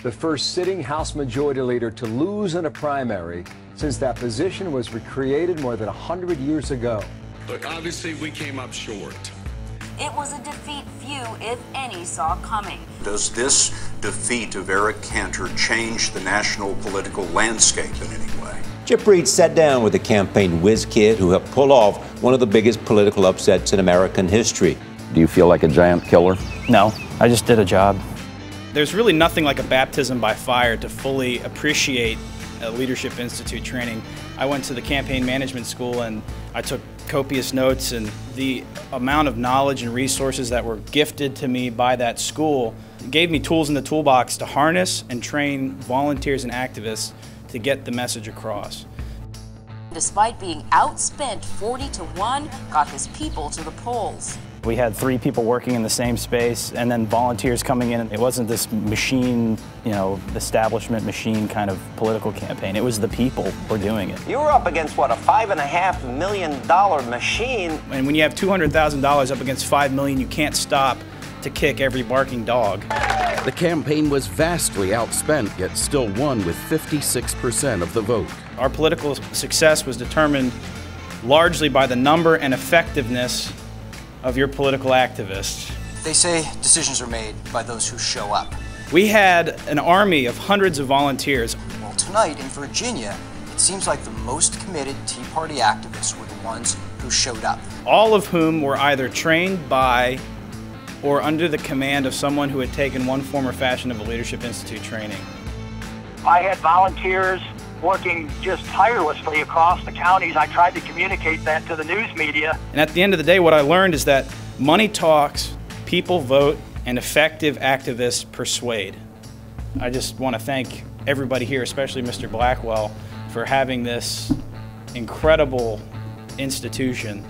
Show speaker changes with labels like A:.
A: the first sitting House Majority Leader to lose in a primary since that position was recreated more than 100 years ago.
B: Look, obviously we came up short.
C: It was a defeat few, if any, saw coming.
D: Does this defeat of Eric Cantor change the national political landscape in any way?
E: Chip Reed sat down with the campaign whiz kid who helped pull off one of the biggest political upsets in American history.
F: Do you feel like a giant killer?
G: No, I just did a job. There's really nothing like a baptism by fire to fully appreciate a Leadership Institute training. I went to the campaign management school and I took copious notes, and the amount of knowledge and resources that were gifted to me by that school gave me tools in the toolbox to harness and train volunteers and activists to get the message across.
C: Despite being outspent 40-1, got his people to the polls.
G: We had 3 people working in the same space and then volunteers coming in. It wasn't this machine, establishment machine kind of political campaign. It was the people who were doing it.
H: You were up against, what, a $5.5 million machine?
G: And when you have $200,000 up against $5 million, you can't stop to kick every barking dog.
I: The campaign was vastly outspent, yet still won with 56% of the vote.
G: Our political success was determined largely by the number and effectiveness of your political activists.
J: They say decisions are made by those who show up.
G: We had an army of hundreds of volunteers.
J: Well, tonight in Virginia, it seems like the most committed Tea Party activists were the ones who showed up.
G: All of whom were either trained by or under the command of someone who had taken one form or fashion of a Leadership Institute training.
K: I had volunteers working just tirelessly across the counties. I tried to communicate that to the news media.
G: And at the end of the day, what I learned is that money talks, people vote, and effective activists persuade. I just want to thank everybody here, especially Mr. Blackwell, for having this incredible institution